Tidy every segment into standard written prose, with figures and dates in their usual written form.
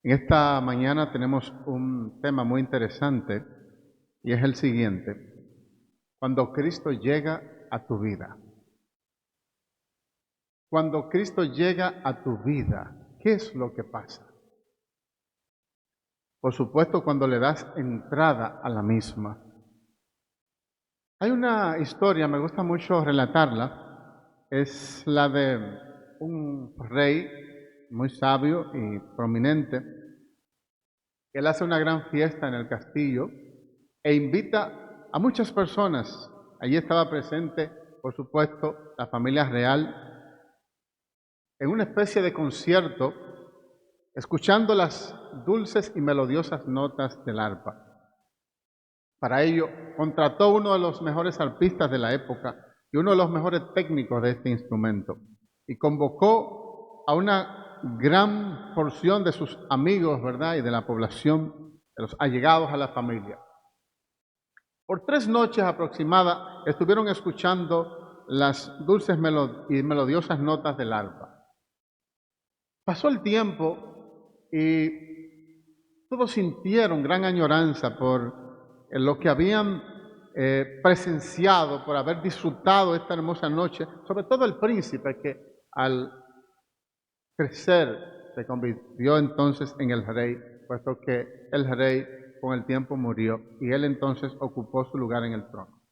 En esta mañana tenemos un tema muy interesante y es el siguiente. Cuando Cristo llega a tu vida. Cuando Cristo llega a tu vida, ¿qué es lo que pasa? Por supuesto, cuando le das entrada a la misma. Hay una historia, me gusta mucho relatarla, es la de un rey muy sabio y prominente. Él hace una gran fiesta en el castillo e invita a muchas personas. Allí estaba presente, por supuesto, la familia real, en una especie de concierto, escuchando las dulces y melodiosas notas del arpa. Para ello, contrató uno de los mejores arpistas de la época y uno de los mejores técnicos de este instrumento, y convocó a una gran porción de sus amigos, ¿verdad?, y de la población, de los allegados a la familia. Por 3 noches aproximadas estuvieron escuchando las dulces y melodiosas notas del arpa. Pasó el tiempo y todos sintieron gran añoranza por lo que habían presenciado, por haber disfrutado esta hermosa noche, sobre todo el príncipe que al crecer se convirtió entonces en el rey, puesto que el rey con el tiempo murió y él entonces ocupó su lugar en el trono.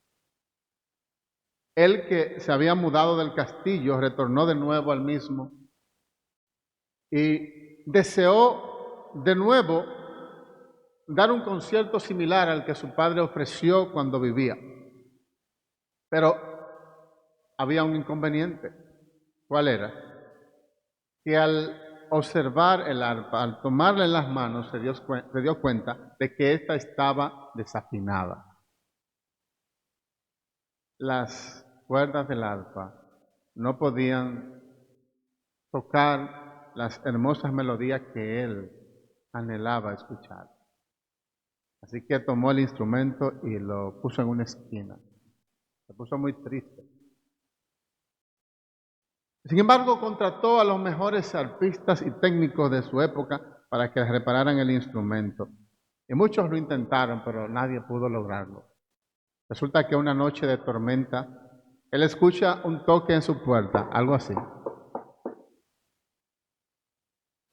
Él, que se había mudado del castillo, retornó de nuevo al mismo y deseó de nuevo dar un concierto similar al que su padre ofreció cuando vivía. Pero había un inconveniente. ¿Cuál era? Que al observar el arpa, al tomarla en las manos, se dio cuenta de que ésta estaba desafinada. Las cuerdas del arpa no podían tocar las hermosas melodías que él anhelaba escuchar. Así que tomó el instrumento y lo puso en una esquina. Se puso muy triste. Sin embargo, contrató a los mejores arpistas y técnicos de su época para que repararan el instrumento. Y muchos lo intentaron, pero nadie pudo lograrlo. Resulta que una noche de tormenta, él escucha un toque en su puerta, algo así.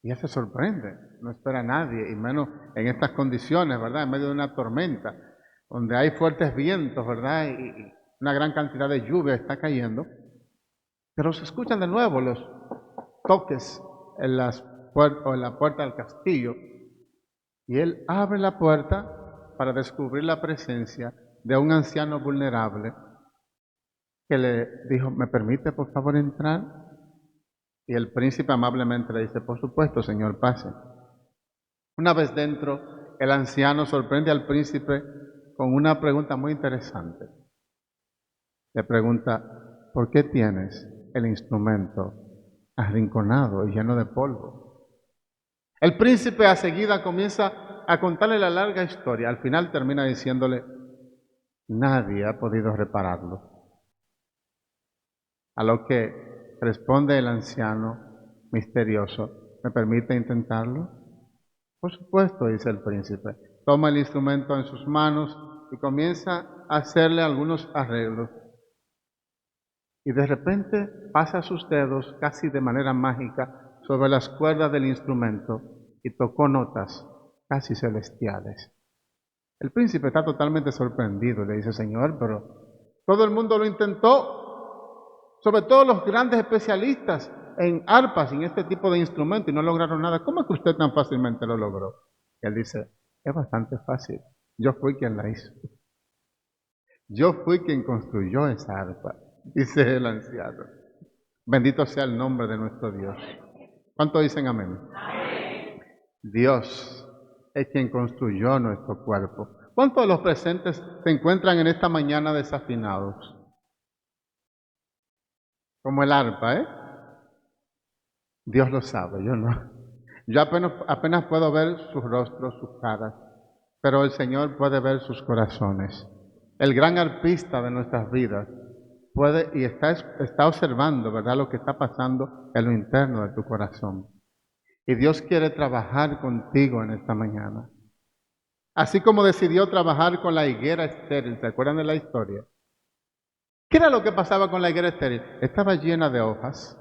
Y él se sorprende, no espera a nadie, y menos en estas condiciones, ¿verdad? En medio de una tormenta, donde hay fuertes vientos, ¿verdad? Y una gran cantidad de lluvia está cayendo. Pero se escuchan de nuevo los toques en la puerta del castillo, y él abre la puerta para descubrir la presencia de un anciano vulnerable que le dijo: ¿me permite por favor entrar? Y el príncipe amablemente le dice: por supuesto, señor, pase. Una vez dentro, el anciano sorprende al príncipe con una pregunta muy interesante. Le pregunta: ¿por qué tienes el instrumento arrinconado y lleno de polvo? El príncipe a seguida comienza a contarle la larga historia. Al final termina diciéndole: nadie ha podido repararlo. A lo que responde el anciano misterioso: ¿me permite intentarlo? Por supuesto, dice el príncipe. Toma el instrumento en sus manos y comienza a hacerle algunos arreglos. Y de repente pasa sus dedos casi de manera mágica sobre las cuerdas del instrumento y tocó notas casi celestiales. El príncipe está totalmente sorprendido y le dice: señor, pero todo el mundo lo intentó, sobre todo los grandes especialistas en arpas y en este tipo de instrumentos, y no lograron nada. ¿Cómo es que usted tan fácilmente lo logró? Y él dice: es bastante fácil, yo fui quien la hizo. Yo fui quien construyó esa arpa, dice el anciano. Bendito sea el nombre de nuestro Dios. ¿Cuántos dicen amén? Dios es quien construyó nuestro cuerpo. ¿Cuántos de los presentes se encuentran en esta mañana desafinados? Como el arpa, ¿eh? Dios lo sabe, yo no. Yo apenas puedo ver sus rostros, sus caras, pero el Señor puede ver sus corazones. El gran arpista de nuestras vidas puede y está observando, ¿verdad?, lo que está pasando en lo interno de tu corazón. Y Dios quiere trabajar contigo en esta mañana. Así como decidió trabajar con la higuera estéril. ¿Se acuerdan de la historia? ¿Qué era lo que pasaba con la higuera estéril? Estaba llena de hojas.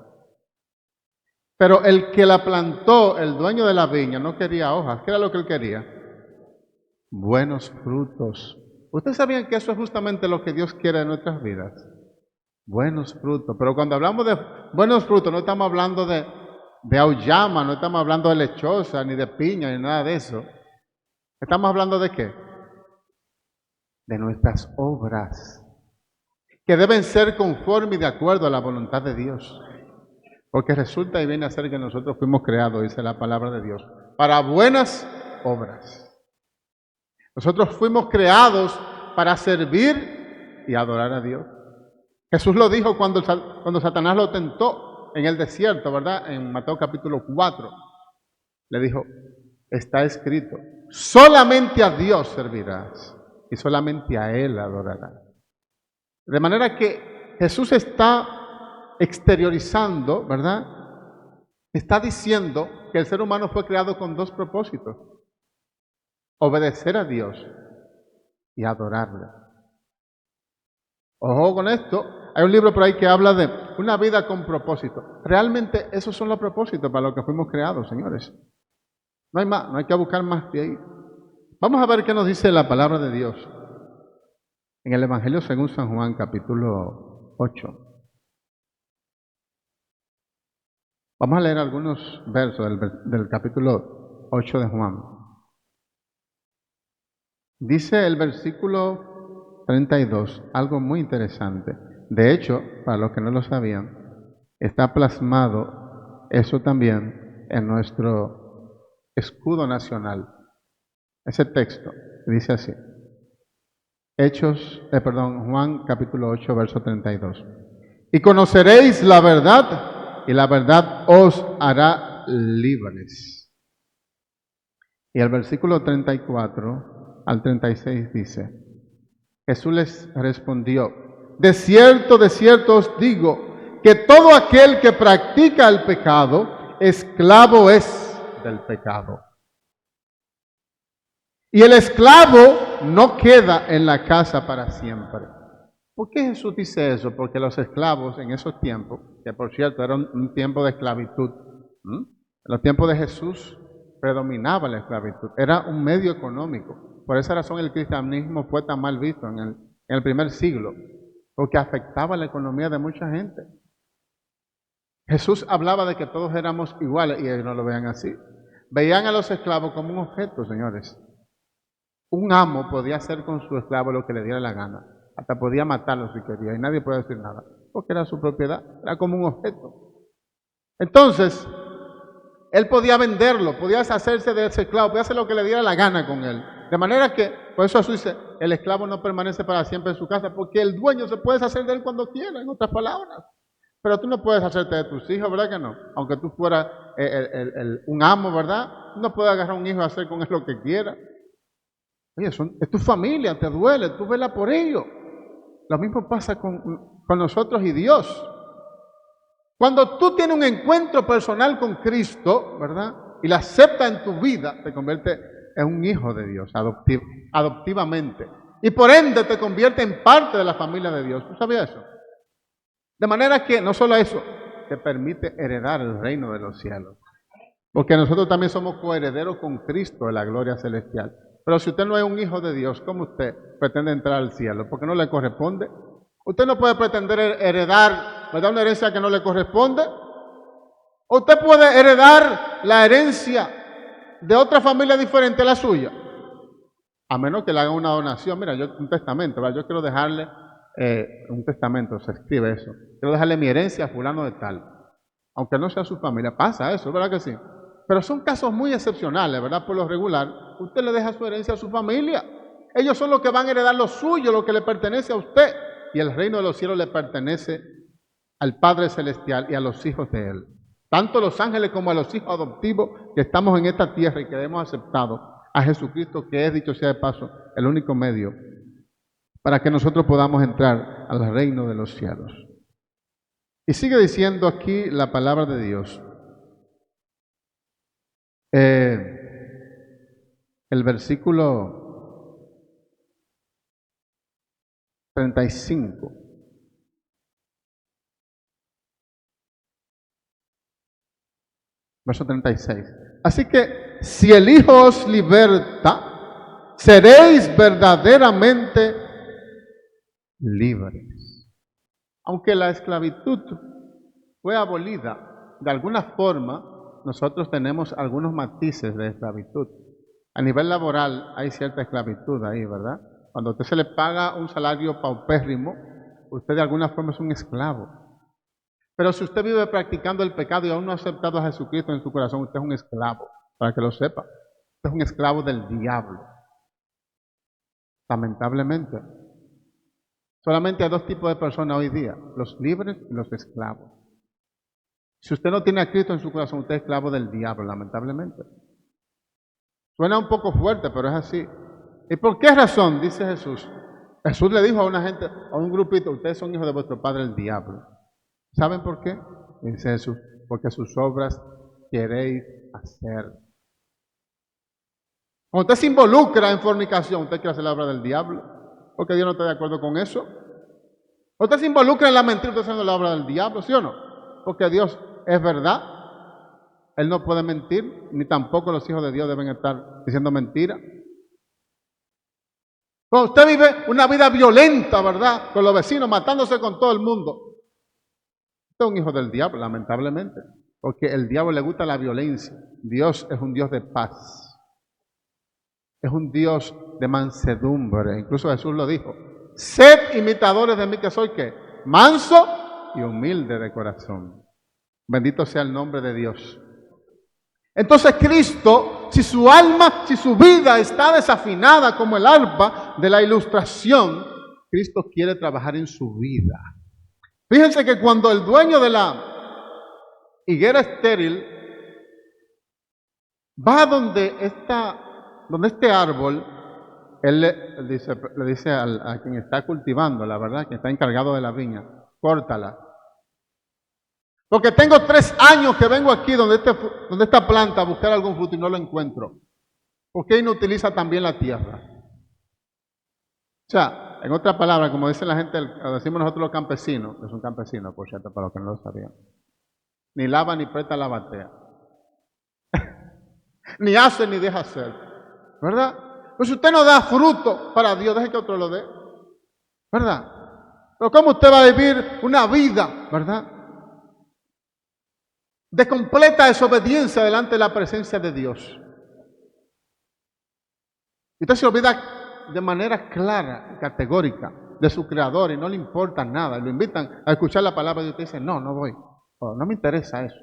Pero el que la plantó, el dueño de la viña, no quería hojas. ¿Qué era lo que él quería? Buenos frutos. ¿Ustedes sabían que eso es justamente lo que Dios quiere en nuestras vidas? Buenos frutos. Pero cuando hablamos de buenos frutos, no estamos hablando de auyama, no estamos hablando de lechosa, ni de piña, ni nada de eso. ¿Estamos hablando de qué? De nuestras obras, que deben ser conforme y de acuerdo a la voluntad de Dios. Porque resulta y viene a ser que nosotros fuimos creados, dice la palabra de Dios, para buenas obras. Nosotros fuimos creados para servir y adorar a Dios. Jesús lo dijo cuando Satanás lo tentó en el desierto, ¿verdad? En Mateo capítulo 4. Le dijo, está escrito, solamente a Dios servirás y solamente a Él adorarás. De manera que Jesús está exteriorizando, ¿verdad? Está diciendo que el ser humano fue creado con dos propósitos: obedecer a Dios y adorarle. Ojo con esto, hay un libro por ahí que habla de una vida con propósito. Realmente esos son los propósitos para los que fuimos creados, señores. No hay más, no hay que buscar más de ahí. Vamos a ver qué nos dice la palabra de Dios en el Evangelio según San Juan, capítulo 8. Vamos a leer algunos versos del capítulo 8 de Juan. Dice el versículo 32, algo muy interesante. De hecho, para los que no lo sabían, está plasmado eso también en nuestro escudo nacional. Ese texto dice así. Juan capítulo 8, verso 32. Y conoceréis la verdad, y la verdad os hará libres. Y el versículo 34 al 36 dice, Jesús les respondió, de cierto os digo, que todo aquel que practica el pecado, esclavo es del pecado. Y el esclavo no queda en la casa para siempre. ¿Por qué Jesús dice eso? Porque los esclavos en esos tiempos, que por cierto era un tiempo de esclavitud, en los tiempos de Jesús predominaba la esclavitud, era un medio económico. Por esa razón el cristianismo fue tan mal visto en el primer siglo, porque afectaba la economía de mucha gente. Jesús hablaba de que todos éramos iguales y ellos no lo veían así. Veían a los esclavos como un objeto, señores. Un amo podía hacer con su esclavo lo que le diera la gana. Hasta podía matarlo si quería y nadie podía decir nada, porque era su propiedad, era como un objeto. Entonces, él podía venderlo, podía deshacerse de ese esclavo, podía hacer lo que le diera la gana con él. De manera que, por eso Jesús dice, el esclavo no permanece para siempre en su casa, porque el dueño se puede deshacer de él cuando quiera, en otras palabras. Pero tú no puedes hacerte de tus hijos, ¿verdad que no? Aunque tú fueras un amo, ¿verdad? Tú no puedes agarrar a un hijo y hacer con él lo que quiera. Oye, es tu familia, te duele, tú vela por ello. Lo mismo pasa con nosotros y Dios. Cuando tú tienes un encuentro personal con Cristo, ¿verdad? Y la aceptas en tu vida, te convierte en un hijo de Dios, adoptivamente. Y por ende te convierte en parte de la familia de Dios. ¿Tú sabías eso? De manera que no solo eso, te permite heredar el reino de los cielos. Porque nosotros también somos coherederos con Cristo de la gloria celestial. Pero si usted no es un hijo de Dios, ¿cómo usted pretende entrar al cielo? Porque no le corresponde. Usted no puede pretender heredar, ¿verdad?, una herencia que no le corresponde. Usted puede heredar la herencia de otra familia diferente a la suya. A menos que le haga una donación. Mira, un testamento, ¿verdad? Yo quiero dejarle un testamento, se escribe eso. Quiero dejarle mi herencia a fulano de tal. Aunque no sea su familia. Pasa eso, ¿verdad que sí? Pero son casos muy excepcionales, ¿verdad? Por lo regular, usted le deja su herencia a su familia. Ellos son los que van a heredar lo suyo, lo que le pertenece a usted. Y el reino de los cielos le pertenece al Padre Celestial y a los hijos de Él. Tanto a los ángeles como a los hijos adoptivos que estamos en esta tierra y que hemos aceptado a Jesucristo, que es, dicho sea de paso, el único medio para que nosotros podamos entrar al reino de los cielos. Y sigue diciendo aquí la palabra de Dios. el versículo 35. Verso 36. Así que si el Hijo os liberta, seréis verdaderamente libres. Aunque la esclavitud fue abolida, de alguna forma nosotros tenemos algunos matices de esclavitud. A nivel laboral hay cierta esclavitud ahí, ¿verdad? Cuando a usted se le paga un salario paupérrimo, usted de alguna forma es un esclavo. Pero si usted vive practicando el pecado y aún no ha aceptado a Jesucristo en su corazón, usted es un esclavo, para que lo sepa. Usted es un esclavo del diablo. Lamentablemente. Solamente hay dos tipos de personas hoy día, los libres y los esclavos. Si usted no tiene a Cristo en su corazón, usted es esclavo del diablo, lamentablemente. Suena un poco fuerte, pero es así. ¿Y por qué razón? Dice Jesús. Jesús le dijo a una gente, a un grupito, ustedes son hijos de vuestro padre el diablo. ¿Saben por qué? Dice Jesús, porque sus obras queréis hacer. Cuando usted se involucra en fornicación, usted quiere hacer la obra del diablo, porque Dios no está de acuerdo con eso. Usted se involucra en la mentira, usted está haciendo la obra del diablo, ¿sí o no? Porque Dios es verdad. Él no puede mentir, ni tampoco los hijos de Dios deben estar diciendo mentiras. Cuando usted vive una vida violenta, ¿verdad? Con los vecinos, matándose con todo el mundo. Usted es un hijo del diablo, lamentablemente. Porque el diablo le gusta la violencia. Dios es un Dios de paz. Es un Dios de mansedumbre. Incluso Jesús lo dijo. Sed imitadores de mí que soy, ¿qué? Manso y humilde de corazón. Bendito sea el nombre de Dios. Entonces Cristo, si su alma, si su vida está desafinada como el arpa de la ilustración, Cristo quiere trabajar en su vida. Fíjense que cuando el dueño de la higuera estéril va donde este árbol, él le dice a quien está cultivando, la verdad, quien está encargado de la viña, córtala. Porque tengo 3 años que vengo aquí donde esta planta a buscar algún fruto y no lo encuentro. ¿Por qué inutiliza también la tierra? O sea, en otras palabras, como dicen la gente, decimos nosotros los campesinos, es un campesino, por cierto, para los que no lo sabían. Ni lava ni presta la batea. Ni hace ni deja hacer. ¿Verdad? Pues si usted no da fruto para Dios, deje que otro lo dé. ¿Verdad? Pero ¿cómo usted va a vivir una vida, verdad, de completa desobediencia delante de la presencia de Dios? Y usted se olvida de manera clara y categórica de su creador y no le importa nada. Lo invitan a escuchar la palabra y usted dice, no voy. No me interesa eso.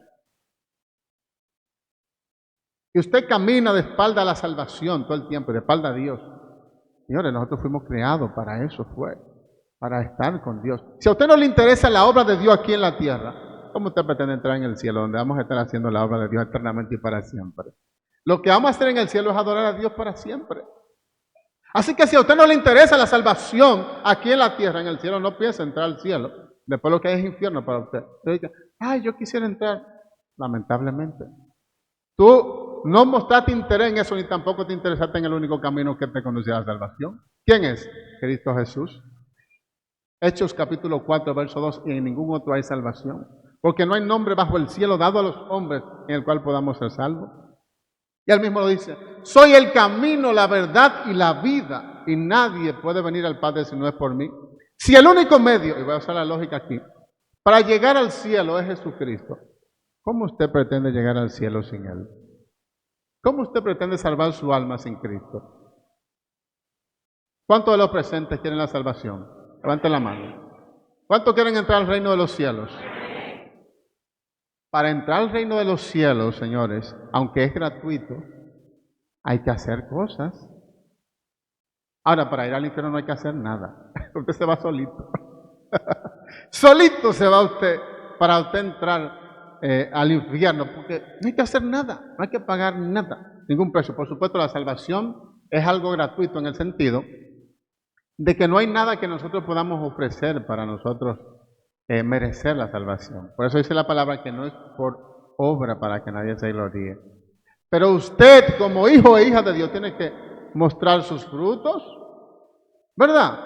Y usted camina de espalda a la salvación todo el tiempo, de espalda a Dios. Señores, nosotros fuimos creados para eso, para estar con Dios. Si a usted no le interesa la obra de Dios aquí en la tierra, ¿cómo usted pretende entrar en el cielo, donde vamos a estar haciendo la obra de Dios eternamente y para siempre? Lo que vamos a hacer en el cielo es adorar a Dios para siempre. Así que si a usted no le interesa la salvación aquí en la tierra, en el cielo, no piensa entrar al cielo. Después lo que hay es infierno para usted. Usted dice, yo quisiera entrar. Lamentablemente. Tú no mostraste interés en eso, ni tampoco te interesaste en el único camino que te conduce a la salvación. ¿Quién es? Cristo Jesús. Hechos capítulo 4, verso 2, y en ningún otro hay salvación. Porque no hay nombre bajo el cielo dado a los hombres en el cual podamos ser salvos. Y él mismo lo dice, soy el camino, la verdad y la vida, y nadie puede venir al Padre si no es por mí. Si el único medio, y voy a usar la lógica aquí, para llegar al cielo es Jesucristo, ¿cómo usted pretende llegar al cielo sin Él? ¿Cómo usted pretende salvar su alma sin Cristo? ¿Cuántos de los presentes quieren la salvación? Levanten la mano. ¿Cuántos quieren entrar al reino de los cielos? Para entrar al reino de los cielos, señores, aunque es gratuito, hay que hacer cosas. Ahora, para ir al infierno no hay que hacer nada. Usted se va solito. Solito se va usted para usted entrar al infierno, porque no hay que hacer nada, no hay que pagar nada, ningún precio. Por supuesto, la salvación es algo gratuito en el sentido de que no hay nada que nosotros podamos ofrecer para nosotros merecer la salvación. Por eso dice la palabra que no es por obra para que nadie se gloríe. Pero usted, como hijo e hija de Dios, tiene que mostrar sus frutos, ¿verdad?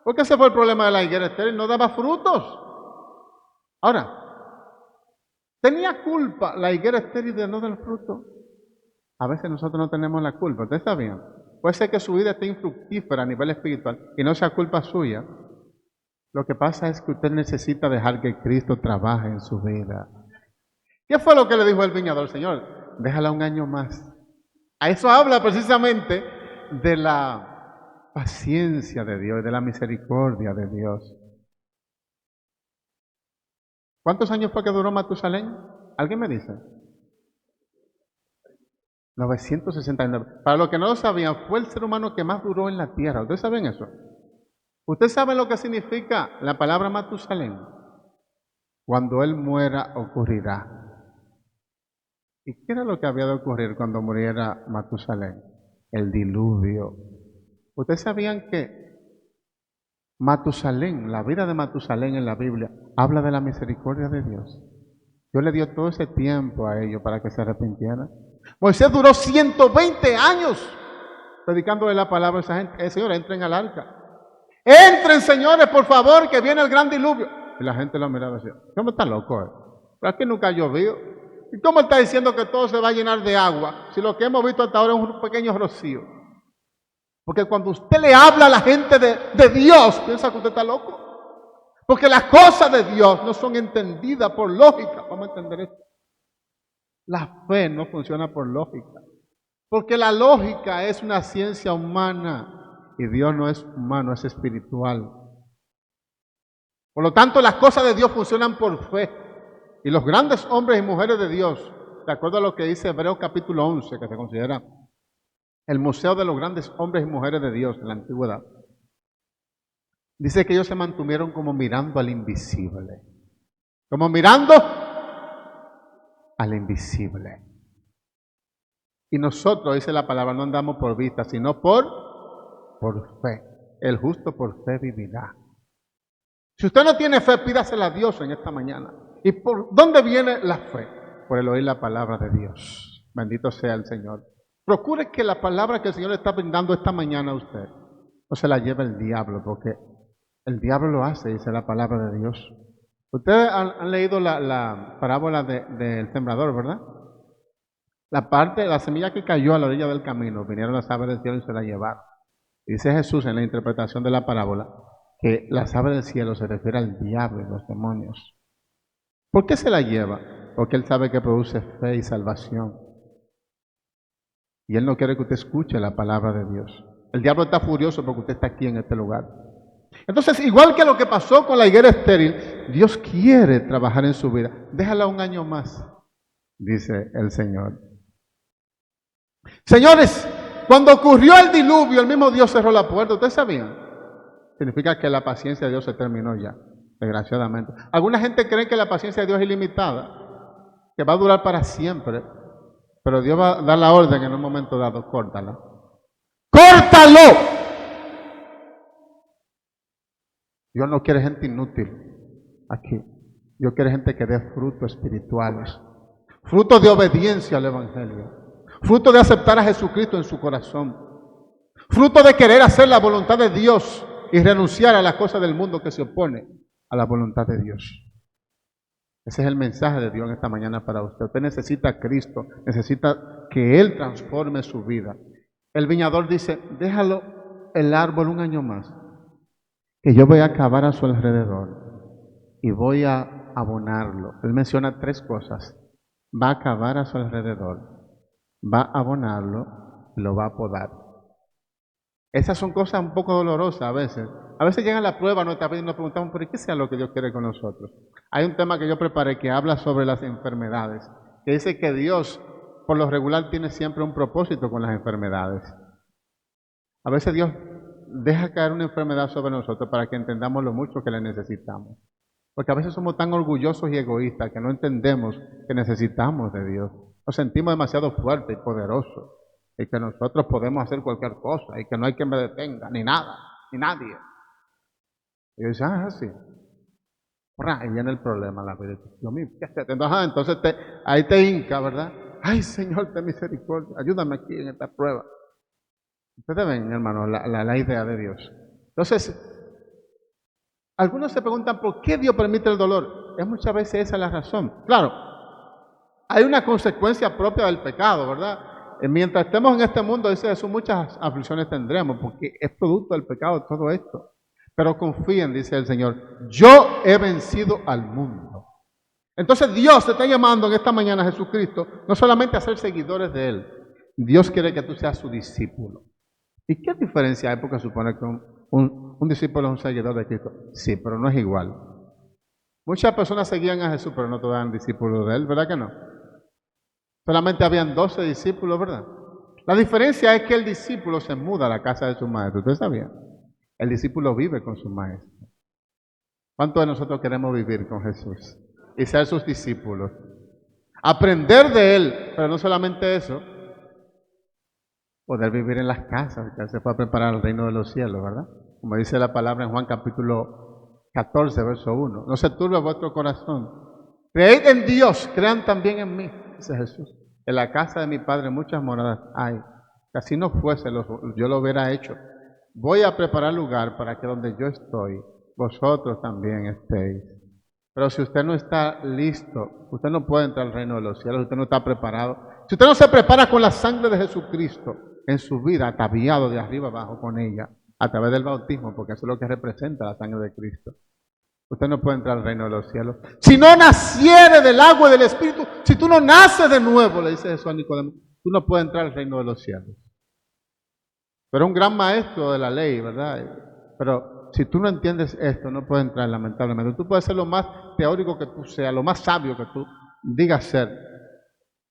Porque ese fue el problema de la higuera estéril, no daba frutos. Ahora, ¿tenía culpa la higuera estéril de no dar fruto? A veces nosotros no tenemos la culpa, ¿ustedes sabían? Puede ser que su vida esté infructífera a nivel espiritual y no sea culpa suya. Lo que pasa es que usted necesita dejar que Cristo trabaje en su vida. ¿Qué fue lo que le dijo el viñador? Señor, déjala un año más. A eso habla precisamente de la paciencia de Dios, de la misericordia de Dios. ¿Cuántos años fue que duró Matusalén? ¿Alguien me dice? 969. Para los que no lo sabían, fue el ser humano que más duró en la tierra. ¿Ustedes saben eso? ¿Ustedes saben lo que significa la palabra Matusalén? Cuando él muera, ocurrirá. ¿Y qué era lo que había de ocurrir cuando muriera Matusalén? El diluvio. ¿Ustedes sabían que Matusalén, la vida de Matusalén en la Biblia, habla de la misericordia de Dios? Dios le dio todo ese tiempo a ellos para que se arrepintieran. Moisés duró 120 años predicándole la palabra a esa gente. Señor, entren al arca. Entren, señores, por favor, que viene el gran diluvio. Y la gente lo miraba así. ¿Cómo está loco? Pero aquí nunca ha llovido. ¿Y cómo está diciendo que todo se va a llenar de agua? Si lo que hemos visto hasta ahora es un pequeño rocío. Porque cuando usted le habla a la gente de Dios, piensa que usted está loco. Porque las cosas de Dios no son entendidas por lógica. Vamos a entender esto. La fe no funciona por lógica. Porque la lógica es una ciencia humana. Y Dios no es humano, es espiritual. Por lo tanto, las cosas de Dios funcionan por fe. Y los grandes hombres y mujeres de Dios, de acuerdo a lo que dice Hebreos capítulo 11, que se considera el museo de los grandes hombres y mujeres de Dios en la antigüedad, dice que ellos se mantuvieron como mirando al invisible. Como mirando al invisible. Y nosotros, dice la palabra, no andamos por vista, sino por fe. El justo por fe vivirá. Si usted no tiene fe, pídasela a Dios en esta mañana. ¿Y por dónde viene la fe? Por el oír la palabra de Dios. Bendito sea el Señor. Procure que la palabra que el Señor le está brindando esta mañana a usted no se la lleve el diablo, porque el diablo lo hace, dice la palabra de Dios. Ustedes han leído la parábola del sembrador, ¿verdad? La semilla que cayó a la orilla del camino, vinieron las aves del cielo y se la llevaron. Dice Jesús en la interpretación de la parábola que las aves del cielo se refiere al diablo y los demonios. ¿Por qué se la lleva? Porque Él sabe que produce fe y salvación. Y Él no quiere que usted escuche la palabra de Dios. El diablo está furioso porque usted está aquí en este lugar. Entonces, igual que lo que pasó con la higuera estéril, Dios quiere trabajar en su vida. Déjala un año más, dice el Señor. Señores, cuando ocurrió el diluvio, el mismo Dios cerró la puerta. ¿Ustedes sabían? Significa que la paciencia de Dios se terminó ya, desgraciadamente. Alguna gente cree que la paciencia de Dios es ilimitada, que va a durar para siempre. Pero Dios va a dar la orden en un momento dado, córtala. ¡Córtalo! Dios no quiere gente inútil aquí. Dios quiere gente que dé frutos espirituales. Frutos de obediencia al Evangelio. Fruto de aceptar a Jesucristo en su corazón. Fruto de querer hacer la voluntad de Dios y renunciar a las cosas del mundo que se opone a la voluntad de Dios. Ese es el mensaje de Dios en esta mañana para usted. Usted necesita a Cristo, necesita que Él transforme su vida. El viñador dice, déjalo el árbol un año más, que yo voy a cavar a su alrededor y voy a abonarlo. Él menciona tres cosas. Va a cavar a su alrededor, va a abonarlo y lo va a podar. Esas son cosas un poco dolorosas a veces. A veces llegan las pruebas a nuestra vida y nos preguntamos, ¿por qué sea lo que Dios quiere con nosotros? Hay un tema que yo preparé que habla sobre las enfermedades, que dice que Dios, por lo regular, tiene siempre un propósito con las enfermedades. A veces Dios deja caer una enfermedad sobre nosotros para que entendamos lo mucho que le necesitamos. Porque a veces somos tan orgullosos y egoístas que no entendemos que necesitamos de Dios. Nos sentimos demasiado fuertes y poderosos y que nosotros podemos hacer cualquier cosa y que no hay quien me detenga, ni nada, ni nadie. Y yo dice, es así. Y viene el problema, la vida. Dios mío, ¿qué haces? Entonces ahí te hinca, ¿verdad? ay Señor, ten misericordia, ayúdame aquí en esta prueba. Ustedes ven, hermano, la idea de Dios. Entonces, algunos se preguntan por qué Dios permite el dolor. Es muchas veces esa la razón. Claro, hay una consecuencia propia del pecado, ¿verdad? Mientras estemos en este mundo, dice Jesús, muchas aflicciones tendremos, porque es producto del pecado todo esto. Pero confíen, dice el Señor, yo he vencido al mundo. Entonces Dios te está llamando en esta mañana, Jesucristo, no solamente a ser seguidores de Él. Dios quiere que tú seas su discípulo. ¿Y qué diferencia hay? Porque supone que un discípulo es un seguidor de Cristo. Sí, pero no es igual. Muchas personas seguían a Jesús, pero no todos eran discípulos de Él, ¿verdad que no? Solamente habían 12 discípulos, ¿verdad? La diferencia es que el discípulo se muda a la casa de su maestro. ¿Ustedes sabían? El discípulo vive con su maestro. ¿Cuántos de nosotros queremos vivir con Jesús y ser sus discípulos? Aprender de Él, pero no solamente eso, poder vivir en las casas, que se pueda preparar el reino de los cielos, ¿verdad? Como dice la palabra en Juan capítulo 14, verso 1. No se turbe vuestro corazón. Creed en Dios, crean también en mí, dice Jesús. En la casa de mi Padre muchas moradas hay. Que así no fuese, yo lo hubiera hecho. Voy a preparar lugar para que donde yo estoy, vosotros también estéis. Pero si usted no está listo, usted no puede entrar al reino de los cielos, usted no está preparado. Si usted no se prepara con la sangre de Jesucristo en su vida, ataviado de arriba abajo con ella, a través del bautismo, porque eso es lo que representa la sangre de Cristo, usted no puede entrar al reino de los cielos. Si no naciere del agua y del Espíritu, si tú no naces de nuevo, le dice Jesús a Nicodemo, tú no puedes entrar al reino de los cielos. Pero un gran maestro de la ley, ¿verdad? Pero si tú no entiendes esto, no puedes entrar, lamentablemente. Tú puedes ser lo más teórico que tú seas, lo más sabio que tú digas ser,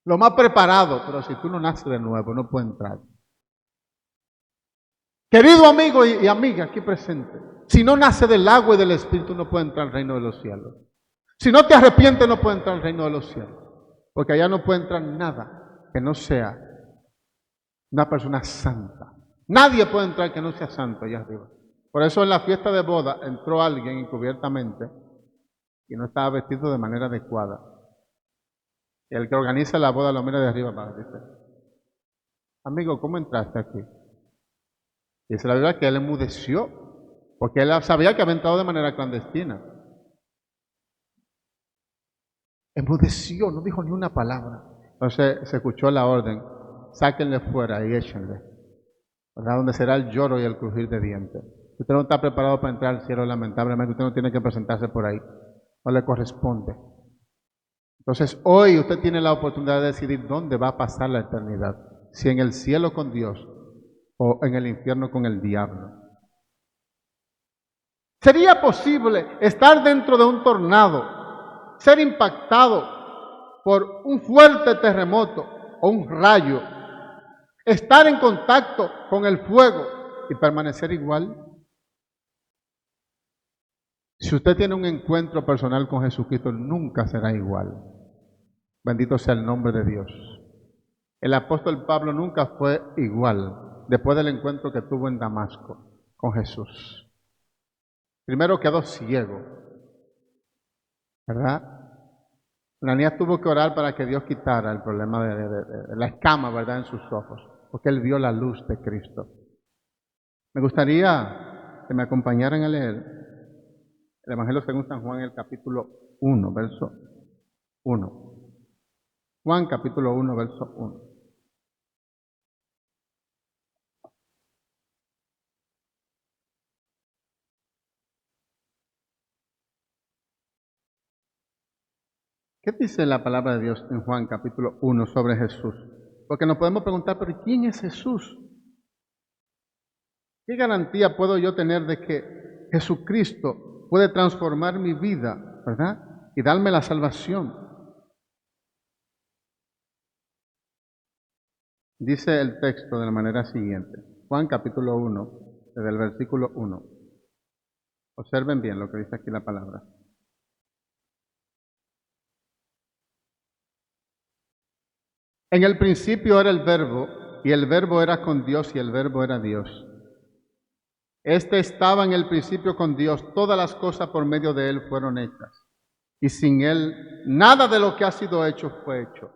lo más preparado, pero si tú no naces de nuevo, no puedes entrar. Querido amigo y amiga aquí presente, si no nace del agua y del Espíritu, no puede entrar al reino de los cielos. Si no te arrepientes, no puede entrar al reino de los cielos. Porque allá no puede entrar nada que no sea una persona santa. Nadie puede entrar que no sea santo allá arriba. Por eso en la fiesta de boda entró alguien encubiertamente y no estaba vestido de manera adecuada. Y el que organiza la boda lo mira de arriba para dice, amigo, ¿cómo entraste aquí? Y dice la verdad que él enmudeció, porque él sabía que había entrado de manera clandestina. Enmudeció, no dijo ni una palabra. Entonces se escuchó la orden, sáquenle fuera y échenle, ¿verdad? Donde será el lloro y el crujir de dientes. Si usted no está preparado para entrar al cielo, lamentablemente usted no tiene que presentarse por ahí, no le corresponde. Entonces hoy usted tiene la oportunidad de decidir dónde va a pasar la eternidad, si en el cielo con Dios o en el infierno con el diablo. ¿Sería posible estar dentro de un tornado, ser impactado por un fuerte terremoto o un rayo, estar en contacto con el fuego y permanecer igual? Si usted tiene un encuentro personal con Jesucristo, nunca será igual. Bendito sea el nombre de Dios. El apóstol Pablo nunca fue igual después del encuentro que tuvo en Damasco con Jesús. Primero quedó ciego, ¿verdad? Ananías tuvo que orar para que Dios quitara el problema de la escama, ¿verdad?, en sus ojos, porque él vio la luz de Cristo. Me gustaría que me acompañaran a leer el Evangelio según San Juan, el capítulo 1, verso 1. Juan, capítulo 1, verso 1. ¿Qué dice la palabra de Dios en Juan, capítulo 1, sobre Jesús? Porque nos podemos preguntar, ¿pero quién es Jesús? ¿Qué garantía puedo yo tener de que Jesucristo puede transformar mi vida, ¿verdad?, y darme la salvación? Dice el texto de la manera siguiente. Juan capítulo 1, desde el versículo 1. Observen bien lo que dice aquí la palabra. En el principio era el Verbo, y el Verbo era con Dios, y el Verbo era Dios. Este estaba en el principio con Dios, todas las cosas por medio de Él fueron hechas, y sin Él nada de lo que ha sido hecho fue hecho.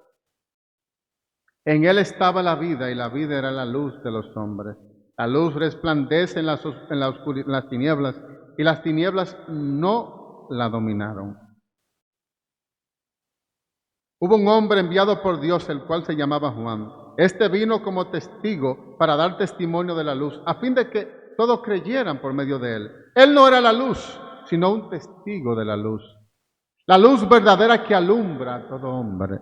En él estaba la vida y la vida era la luz de los hombres. La luz resplandece en las tinieblas y las tinieblas no la dominaron. Hubo un hombre enviado por Dios, el cual se llamaba Juan. Este vino como testigo para dar testimonio de la luz, a fin de que todos creyeran por medio de él. Él no era la luz, sino un testigo de la luz. La luz verdadera que alumbra a todo hombre.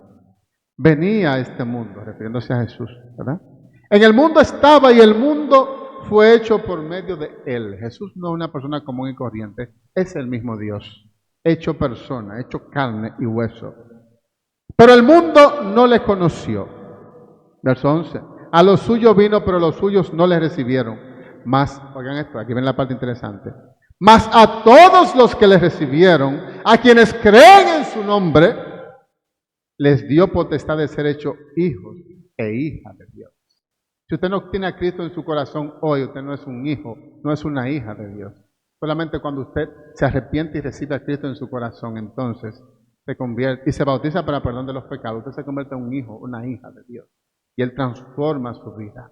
Venía a este mundo, refiriéndose a Jesús, ¿verdad? En el mundo estaba y el mundo fue hecho por medio de él. Jesús no es una persona común y corriente, es el mismo Dios, hecho persona, hecho carne y hueso. Pero el mundo no le conoció. Verso 11. A los suyos vino, pero los suyos no le recibieron. Mas, oigan esto, aquí ven la parte interesante. Mas a todos los que le recibieron, a quienes creen en su nombre, les dio potestad de ser hechos hijos e hijas de Dios. Si usted no tiene a Cristo en su corazón hoy, usted no es un hijo, no es una hija de Dios. Solamente cuando usted se arrepiente y recibe a Cristo en su corazón, entonces se convierte y se bautiza para perdón de los pecados. Usted se convierte en un hijo, una hija de Dios. Y Él transforma su vida.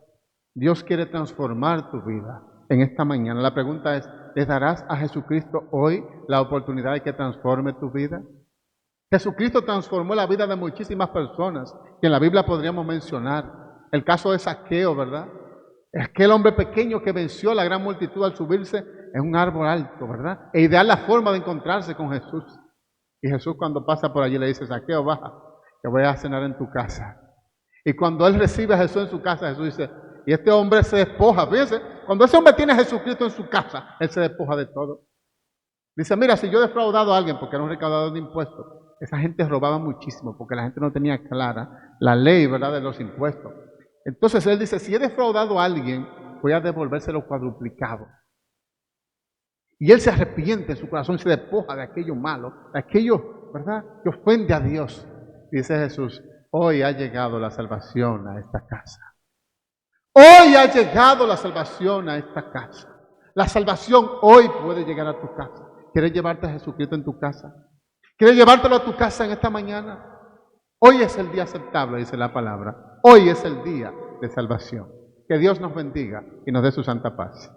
Dios quiere transformar tu vida en esta mañana. La pregunta es, ¿le darás a Jesucristo hoy la oportunidad de que transforme tu vida? Jesucristo transformó la vida de muchísimas personas que en la Biblia podríamos mencionar. El caso de Zaqueo, ¿verdad? Aquel hombre pequeño que venció a la gran multitud al subirse en un árbol alto, ¿verdad? E idear la forma de encontrarse con Jesús. Y Jesús cuando pasa por allí le dice, Zaqueo, baja, que voy a cenar en tu casa. Y cuando él recibe a Jesús en su casa, Jesús dice, y este hombre se despoja. Fíjense, cuando ese hombre tiene a Jesucristo en su casa, él se despoja de todo. Dice, mira, si yo he defraudado a alguien porque era un recaudador de impuestos, esa gente robaba muchísimo porque la gente no tenía clara la ley, ¿verdad?, de los impuestos. Entonces él dice, si he defraudado a alguien, voy a devolvérselo cuadruplicado. Y él se arrepiente en su corazón, se despoja de aquello malo, de aquello, ¿verdad?, que ofende a Dios. Y dice Jesús, hoy ha llegado la salvación a esta casa. Hoy ha llegado la salvación a esta casa. La salvación hoy puede llegar a tu casa. ¿Quieres llevarte a Jesucristo en tu casa? ¿Quieres llevártelo a tu casa en esta mañana? Hoy es el día aceptable, dice la palabra. Hoy es el día de salvación. Que Dios nos bendiga y nos dé su santa paz.